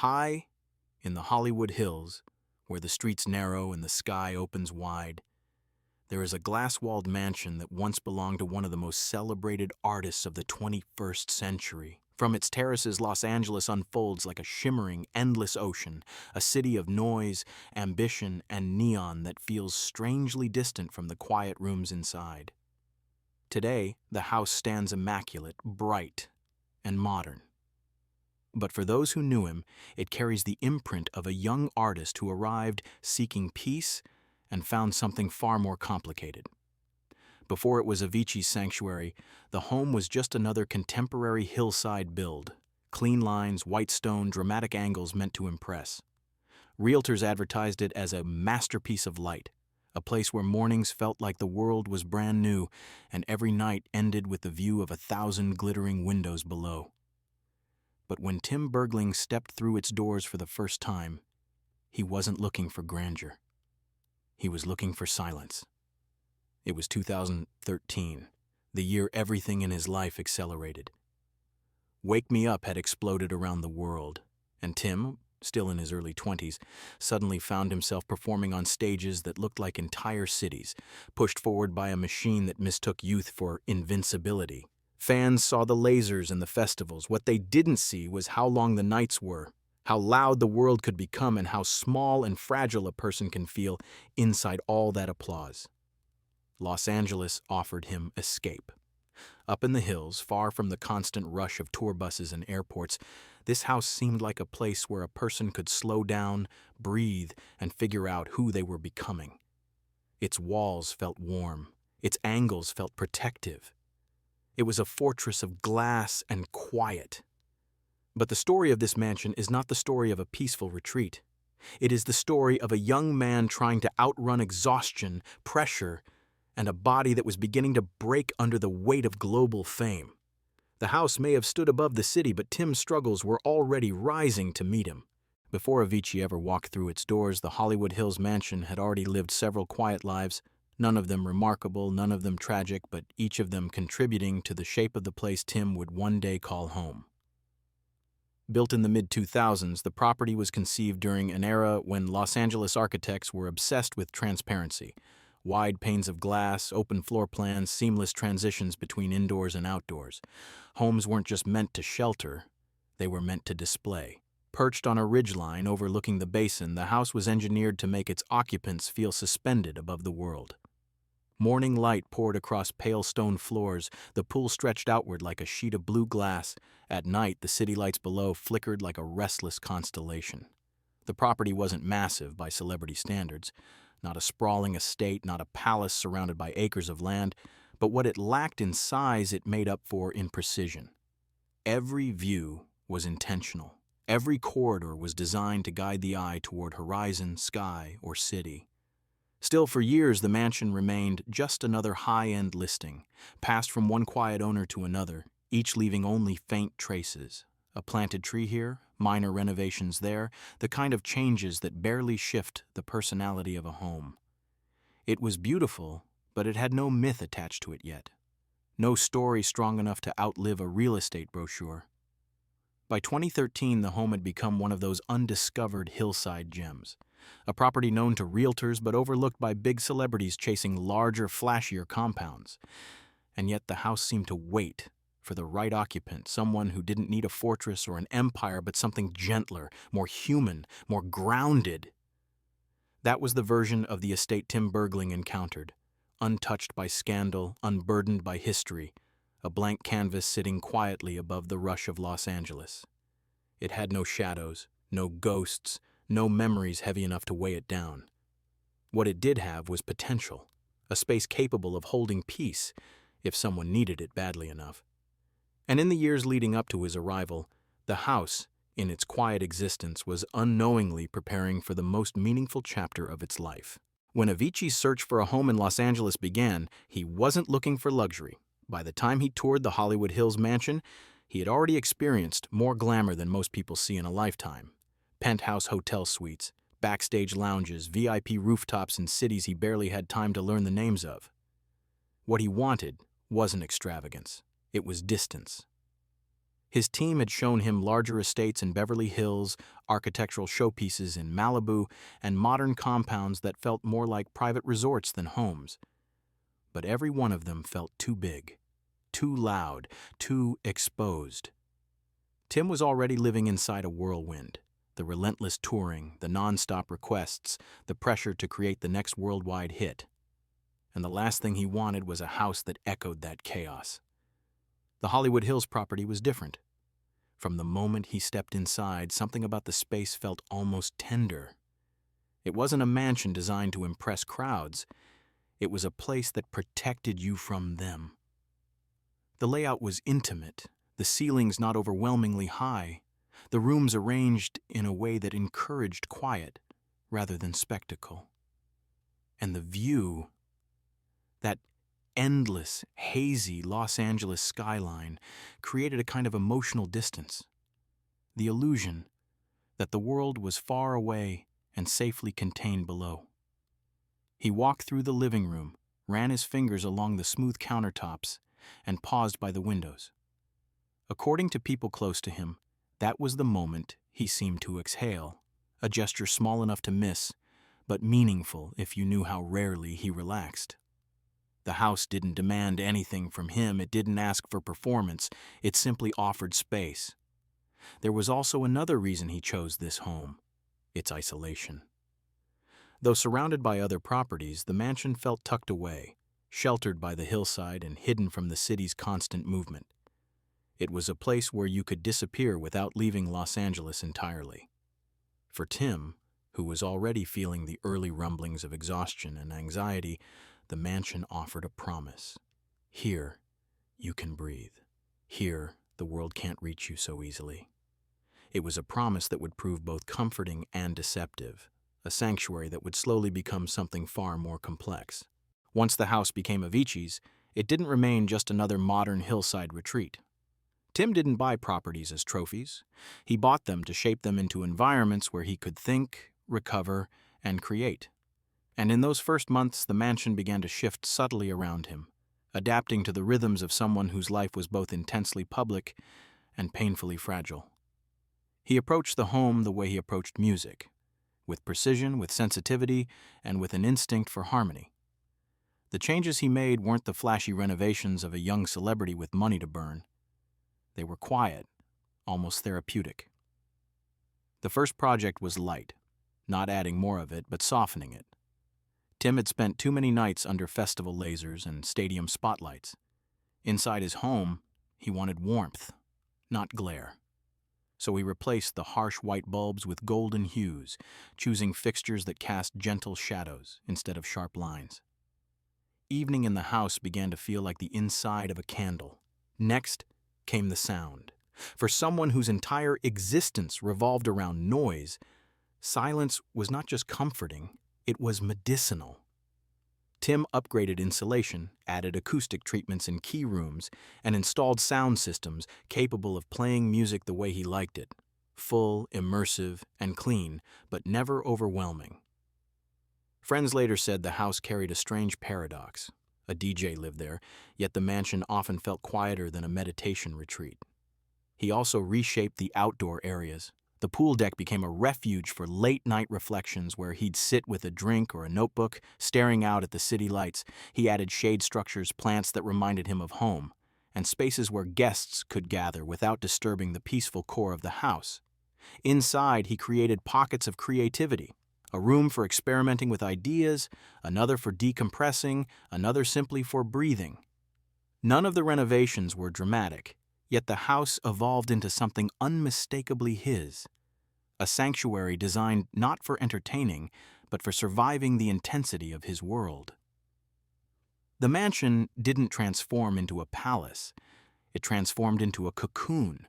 High in the Hollywood Hills, where the streets narrow and the sky opens wide, there is a glass-walled mansion that once belonged to one of the most celebrated artists of the 21st century. From its terraces, Los Angeles unfolds like a shimmering, endless ocean, a city of noise, ambition, and neon that feels strangely distant from the quiet rooms inside. Today, the house stands immaculate, bright, and modern. But for those who knew him, it carries the imprint of a young artist who arrived seeking peace and found something far more complicated. Before it was Avicii's sanctuary, the home was just another contemporary hillside build. Clean lines, white stone, dramatic angles meant to impress. Realtors advertised it as a masterpiece of light, a place where mornings felt like the world was brand new and every night ended with the view of 1,000 glittering windows below. But when Tim Bergling stepped through its doors for the first time, he wasn't looking for grandeur. He was looking for silence. It was 2013, the year everything in his life accelerated. Wake Me Up had exploded around the world, and Tim, still in his early 20s, suddenly found himself performing on stages that looked like entire cities, pushed forward by a machine that mistook youth for invincibility. Fans saw the lasers and the festivals. What they didn't see was how long the nights were, how loud the world could become, and how small and fragile a person can feel inside all that applause. Los Angeles offered him escape. Up in the hills, far from the constant rush of tour buses and airports, this house seemed like a place where a person could slow down, breathe, and figure out who they were becoming. Its walls felt warm. Its angles felt protective. It was a fortress of glass and quiet. But the story of this mansion is not the story of a peaceful retreat. It is the story of a young man trying to outrun exhaustion, pressure, and a body that was beginning to break under the weight of global fame. The house may have stood above the city, but Tim's struggles were already rising to meet him. Before Avicii ever walked through its doors, the Hollywood Hills mansion had already lived several quiet lives, none of them remarkable, none of them tragic, but each of them contributing to the shape of the place Tim would one day call home. Built in the mid-2000s, the property was conceived during an era when Los Angeles architects were obsessed with transparency. Wide panes of glass, open floor plans, seamless transitions between indoors and outdoors. Homes weren't just meant to shelter, they were meant to display. Perched on a ridgeline overlooking the basin, the house was engineered to make its occupants feel suspended above the world. Morning light poured across pale stone floors, the pool stretched outward like a sheet of blue glass. At night, the city lights below flickered like a restless constellation. The property wasn't massive by celebrity standards, not a sprawling estate, not a palace surrounded by acres of land, but what it lacked in size it made up for in precision. Every view was intentional. Every corridor was designed to guide the eye toward horizon, sky, or city. Still, for years, the mansion remained just another high-end listing, passed from one quiet owner to another, each leaving only faint traces. A planted tree here, minor renovations there, the kind of changes that barely shift the personality of a home. It was beautiful, but it had no myth attached to it yet. No story strong enough to outlive a real estate brochure. By 2013, the home had become one of those undiscovered hillside gems. A property known to realtors but overlooked by big celebrities chasing larger, flashier compounds. And yet the house seemed to wait for the right occupant, someone who didn't need a fortress or an empire but something gentler, more human, more grounded. That was the version of the estate Tim Bergling encountered, untouched by scandal, unburdened by history, a blank canvas sitting quietly above the rush of Los Angeles. It had no shadows, no ghosts, no memories heavy enough to weigh it down. What it did have was potential, a space capable of holding peace if someone needed it badly enough. And in the years leading up to his arrival, the house, in its quiet existence, was unknowingly preparing for the most meaningful chapter of its life. When Avicii's search for a home in Los Angeles began, he wasn't looking for luxury. By the time he toured the Hollywood Hills mansion, he had already experienced more glamour than most people see in a lifetime. Penthouse hotel suites, backstage lounges, VIP rooftops in cities he barely had time to learn the names of. What he wanted wasn't extravagance. It was distance. His team had shown him larger estates in Beverly Hills, architectural showpieces in Malibu, and modern compounds that felt more like private resorts than homes. But every one of them felt too big, too loud, too exposed. Tim was already living inside a whirlwind. The relentless touring, the non-stop requests, the pressure to create the next worldwide hit. And the last thing he wanted was a house that echoed that chaos. The Hollywood Hills property was different. From the moment he stepped inside, something about the space felt almost tender. It wasn't a mansion designed to impress crowds. It was a place that protected you from them. The layout was intimate, the ceilings not overwhelmingly high, the rooms arranged in a way that encouraged quiet rather than spectacle. And the view, that endless, hazy Los Angeles skyline, created a kind of emotional distance. The illusion that the world was far away and safely contained below. He walked through the living room, ran his fingers along the smooth countertops, and paused by the windows. According to people close to him, that was the moment he seemed to exhale, a gesture small enough to miss, but meaningful if you knew how rarely he relaxed. The house didn't demand anything from him, it didn't ask for performance, it simply offered space. There was also another reason he chose this home: its isolation. Though surrounded by other properties, the mansion felt tucked away, sheltered by the hillside and hidden from the city's constant movement. It was a place where you could disappear without leaving Los Angeles entirely. For Tim, who was already feeling the early rumblings of exhaustion and anxiety, the mansion offered a promise. Here, you can breathe. Here, the world can't reach you so easily. It was a promise that would prove both comforting and deceptive, a sanctuary that would slowly become something far more complex. Once the house became Avicii's, it didn't remain just another modern hillside retreat. Tim didn't buy properties as trophies. He bought them to shape them into environments where he could think, recover, and create. And in those first months, the mansion began to shift subtly around him, adapting to the rhythms of someone whose life was both intensely public and painfully fragile. He approached the home the way he approached music, with precision, with sensitivity, and with an instinct for harmony. The changes he made weren't the flashy renovations of a young celebrity with money to burn. They were quiet, almost therapeutic. The first project was light, not adding more of it, but softening it. Tim had spent too many nights under festival lasers and stadium spotlights. Inside his home, he wanted warmth, not glare. So he replaced the harsh white bulbs with golden hues, choosing fixtures that cast gentle shadows instead of sharp lines. Evening in the house began to feel like the inside of a candle. Next came the sound. For someone whose entire existence revolved around noise, silence was not just comforting, it was medicinal. Tim upgraded insulation, added acoustic treatments in key rooms, and installed sound systems capable of playing music the way he liked it. Full, immersive, and clean, but never overwhelming. Friends later said the house carried a strange paradox. A DJ lived there, yet the mansion often felt quieter than a meditation retreat. He also reshaped the outdoor areas. The pool deck became a refuge for late-night reflections where he'd sit with a drink or a notebook, staring out at the city lights. He added shade structures, plants that reminded him of home, and spaces where guests could gather without disturbing the peaceful core of the house. Inside, he created pockets of creativity. A room for experimenting with ideas, another for decompressing, another simply for breathing. None of the renovations were dramatic, yet the house evolved into something unmistakably his. A sanctuary designed not for entertaining, but for surviving the intensity of his world. The mansion didn't transform into a palace. It transformed into a cocoon.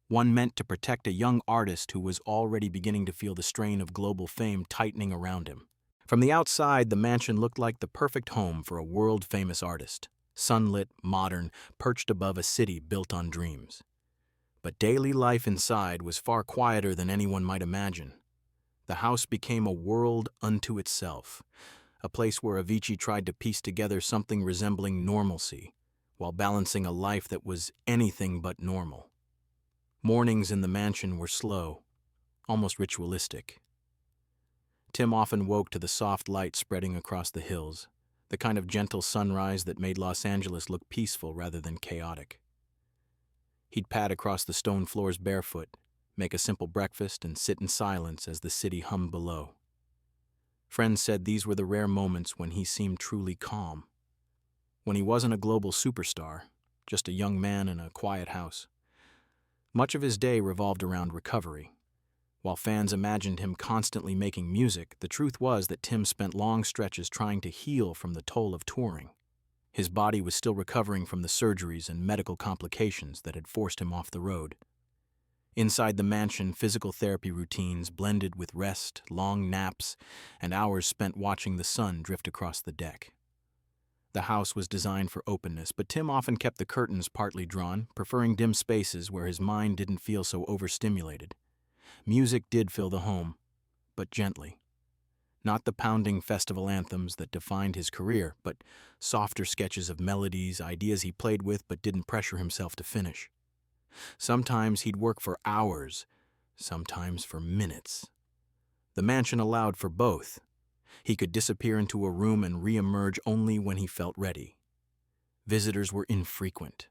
One meant to protect a young artist who was already beginning to feel the strain of global fame tightening around him. From the outside, the mansion looked like the perfect home for a world-famous artist. Sunlit, modern, perched above a city built on dreams. But daily life inside was far quieter than anyone might imagine. The house became a world unto itself, a place where Avicii tried to piece together something resembling normalcy, while balancing a life that was anything but normal. Mornings in the mansion were slow, almost ritualistic. Tim often woke to the soft light spreading across the hills, the kind of gentle sunrise that made Los Angeles look peaceful rather than chaotic. He'd pad across the stone floors barefoot, make a simple breakfast, and sit in silence as the city hummed below. Friends said these were the rare moments when he seemed truly calm, when he wasn't a global superstar, just a young man in a quiet house. Much of his day revolved around recovery. While fans imagined him constantly making music, the truth was that Tim spent long stretches trying to heal from the toll of touring. His body was still recovering from the surgeries and medical complications that had forced him off the road. Inside the mansion, physical therapy routines blended with rest, long naps, and hours spent watching the sun drift across the deck. The house was designed for openness, but Tim often kept the curtains partly drawn, preferring dim spaces where his mind didn't feel so overstimulated. Music did fill the home, but gently. Not the pounding festival anthems that defined his career, but softer sketches of melodies, ideas he played with but didn't pressure himself to finish. Sometimes he'd work for hours, sometimes for minutes. The mansion allowed for both. He could disappear into a room and re-emerge only when he felt ready. Visitors were infrequent.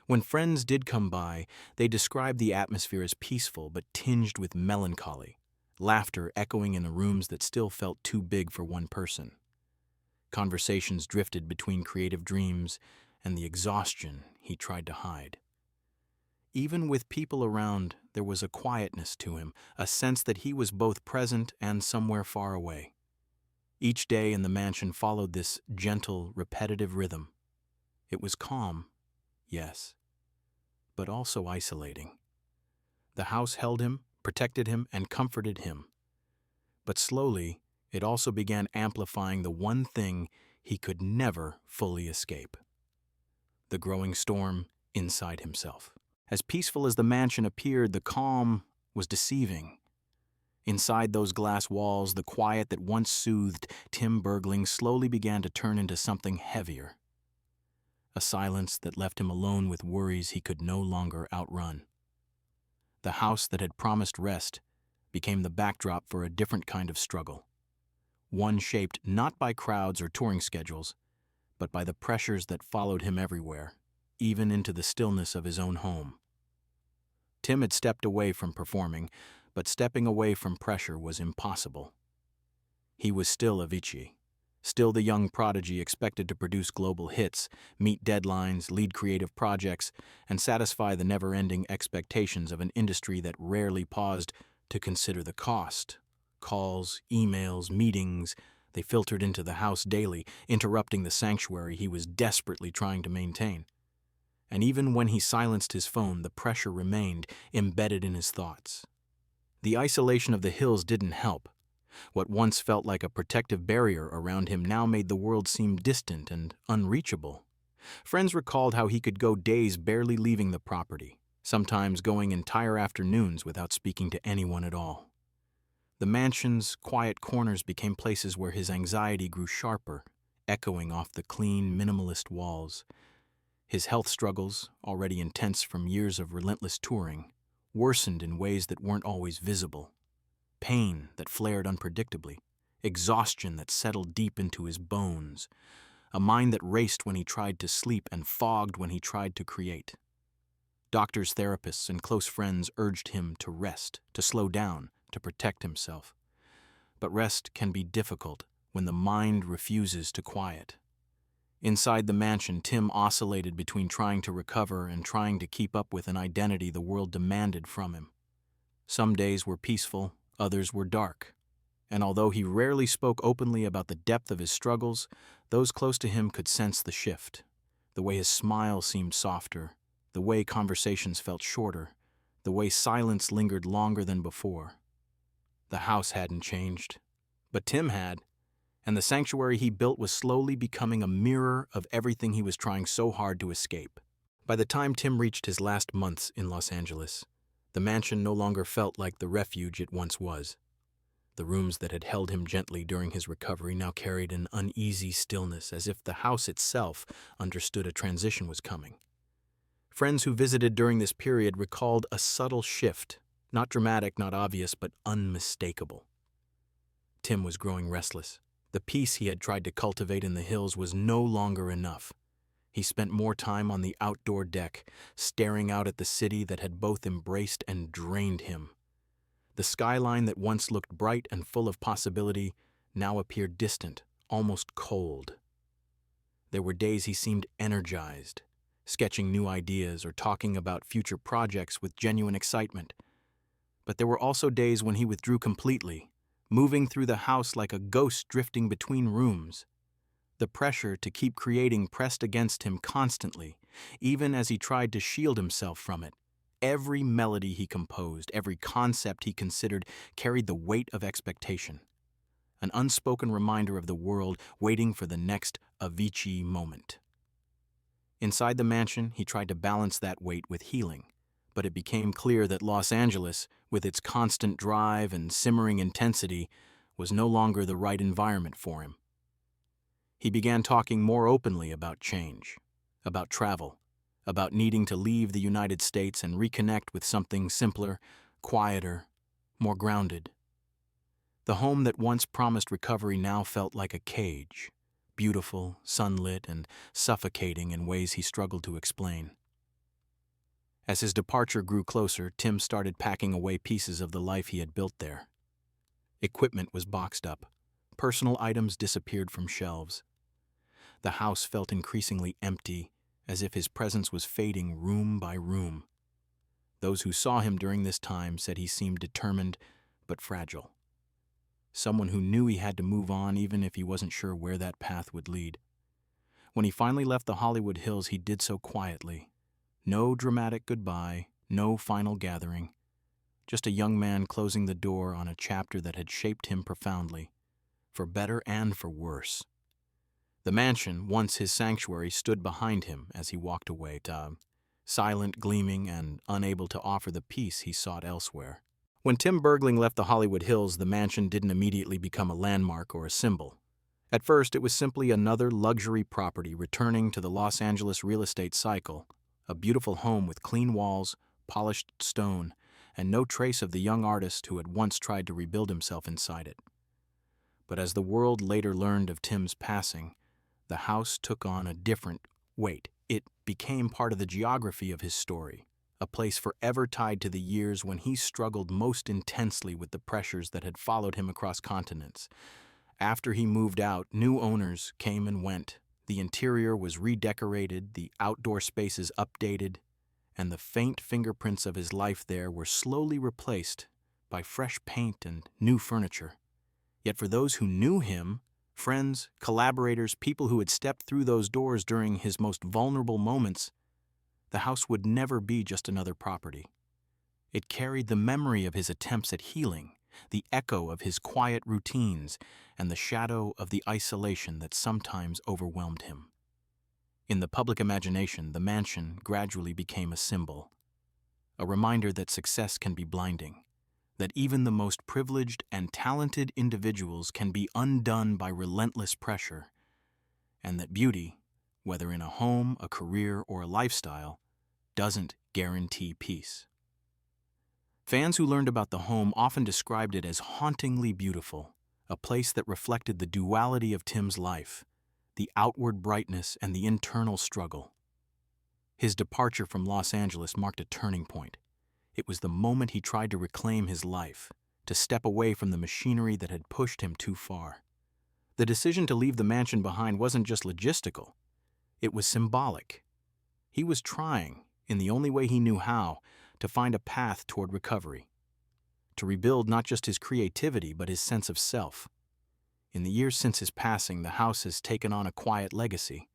When friends did come by, they described the atmosphere as peaceful but tinged with melancholy, laughter echoing in the rooms that still felt too big for one person. Conversations drifted between creative dreams and the exhaustion he tried to hide. Even with people around, there was a quietness to him, a sense that he was both present and somewhere far away. Each day in the mansion followed this gentle, repetitive rhythm. It was calm, yes, but also isolating. The house held him, protected him, and comforted him. But slowly, it also began amplifying the one thing he could never fully escape: the growing storm inside himself. As peaceful as the mansion appeared, the calm was deceiving. Inside those glass walls, the quiet that once soothed Tim Bergling slowly began to turn into something heavier. A silence that left him alone with worries he could no longer outrun. The house that had promised rest became the backdrop for a different kind of struggle. One shaped not by crowds or touring schedules, but by the pressures that followed him everywhere, even into the stillness of his own home. Tim had stepped away from performing, but stepping away from pressure was impossible. He was still Avicii, still the young prodigy expected to produce global hits, meet deadlines, lead creative projects, and satisfy the never-ending expectations of an industry that rarely paused to consider the cost. Calls, emails, meetings, they filtered into the house daily, interrupting the sanctuary he was desperately trying to maintain. And even when he silenced his phone, the pressure remained, embedded in his thoughts. The isolation of the hills didn't help. What once felt like a protective barrier around him now made the world seem distant and unreachable. Friends recalled how he could go days barely leaving the property, sometimes going entire afternoons without speaking to anyone at all. The mansion's quiet corners became places where his anxiety grew sharper, echoing off the clean, minimalist walls. His health struggles, already intense from years of relentless touring, worsened in ways that weren't always visible. Pain that flared unpredictably, exhaustion that settled deep into his bones, a mind that raced when he tried to sleep and fogged when he tried to create. Doctors, therapists, and close friends urged him to rest, to slow down, to protect himself. But rest can be difficult when the mind refuses to quiet. Inside the mansion, Tim oscillated between trying to recover and trying to keep up with an identity the world demanded from him. Some days were peaceful, others were dark. And although he rarely spoke openly about the depth of his struggles, those close to him could sense the shift. The way his smile seemed softer, the way conversations felt shorter, the way silence lingered longer than before. The house hadn't changed, but Tim had. And the sanctuary he built was slowly becoming a mirror of everything he was trying so hard to escape. By the time Tim reached his last months in Los Angeles, the mansion no longer felt like the refuge it once was. The rooms that had held him gently during his recovery now carried an uneasy stillness, as if the house itself understood a transition was coming. Friends who visited during this period recalled a subtle shift, not dramatic, not obvious, but unmistakable. Tim was growing restless. The peace he had tried to cultivate in the hills was no longer enough. He spent more time on the outdoor deck, staring out at the city that had both embraced and drained him. The skyline that once looked bright and full of possibility now appeared distant, almost cold. There were days he seemed energized, sketching new ideas or talking about future projects with genuine excitement. But there were also days when he withdrew completely, moving through the house like a ghost drifting between rooms. The pressure to keep creating pressed against him constantly, even as he tried to shield himself from it. Every melody he composed, every concept he considered carried the weight of expectation. An unspoken reminder of the world waiting for the next Avicii moment. Inside the mansion, he tried to balance that weight with healing, but it became clear that Los Angeles, with its constant drive and simmering intensity, was no longer the right environment for him. He began talking more openly about change, about travel, about needing to leave the United States and reconnect with something simpler, quieter, more grounded. The home that once promised recovery now felt like a cage, beautiful, sunlit, and suffocating in ways he struggled to explain. As his departure grew closer, Tim started packing away pieces of the life he had built there. Equipment was boxed up. Personal items disappeared from shelves. The house felt increasingly empty, as if his presence was fading room by room. Those who saw him during this time said he seemed determined but fragile. Someone who knew he had to move on even if he wasn't sure where that path would lead. When he finally left the Hollywood Hills, he did so quietly. No dramatic goodbye, no final gathering. Just a young man closing the door on a chapter that had shaped him profoundly, for better and for worse. The mansion, once his sanctuary, stood behind him as he walked away, silent, gleaming, and unable to offer the peace he sought elsewhere. When Tim Bergling left the Hollywood Hills, the mansion didn't immediately become a landmark or a symbol. At first, it was simply another luxury property returning to the Los Angeles real estate cycle, a beautiful home with clean walls, polished stone, and no trace of the young artist who had once tried to rebuild himself inside it. But as the world later learned of Tim's passing, the house took on a different weight. It became part of the geography of his story, a place forever tied to the years when he struggled most intensely with the pressures that had followed him across continents. After he moved out, new owners came and went. The interior was redecorated, the outdoor spaces updated, and the faint fingerprints of his life there were slowly replaced by fresh paint and new furniture. Yet for those who knew him, friends, collaborators, people who had stepped through those doors during his most vulnerable moments, the house would never be just another property. It carried the memory of his attempts at healing, the echo of his quiet routines, and the shadow of the isolation that sometimes overwhelmed him. In the public imagination, the mansion gradually became a symbol, a reminder that success can be blinding, that even the most privileged and talented individuals can be undone by relentless pressure, and that beauty, whether in a home, a career, or a lifestyle, doesn't guarantee peace. Fans who learned about the home often described it as hauntingly beautiful, a place that reflected the duality of Tim's life, the outward brightness and the internal struggle. His departure from Los Angeles marked a turning point. It was the moment he tried to reclaim his life, to step away from the machinery that had pushed him too far. The decision to leave the mansion behind wasn't just logistical, it was symbolic. He was trying, in the only way he knew how, to find a path toward recovery, to rebuild not just his creativity but his sense of self. In the years since his passing, the house has taken on a quiet legacy.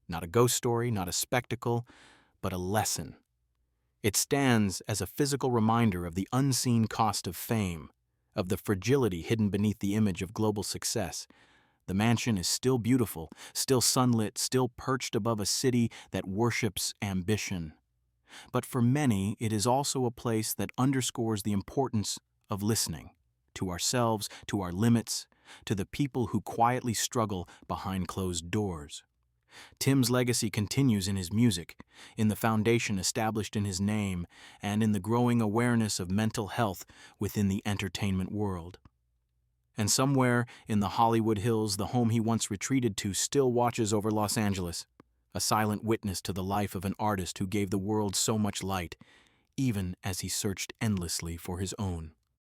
Not a ghost story, not a spectacle, but a lesson. It stands as a physical reminder of the unseen cost of fame, of the fragility hidden beneath the image of global success. The mansion is still beautiful, still sunlit, still perched above a city that worships ambition. But for many, it is also a place that underscores the importance of listening to ourselves, to our limits, to the people who quietly struggle behind closed doors. Tim's legacy continues in his music, in the foundation established in his name, and in the growing awareness of mental health within the entertainment world. And somewhere in the Hollywood Hills, the home he once retreated to still watches over Los Angeles, a silent witness to the life of an artist who gave the world so much light, even as he searched endlessly for his own.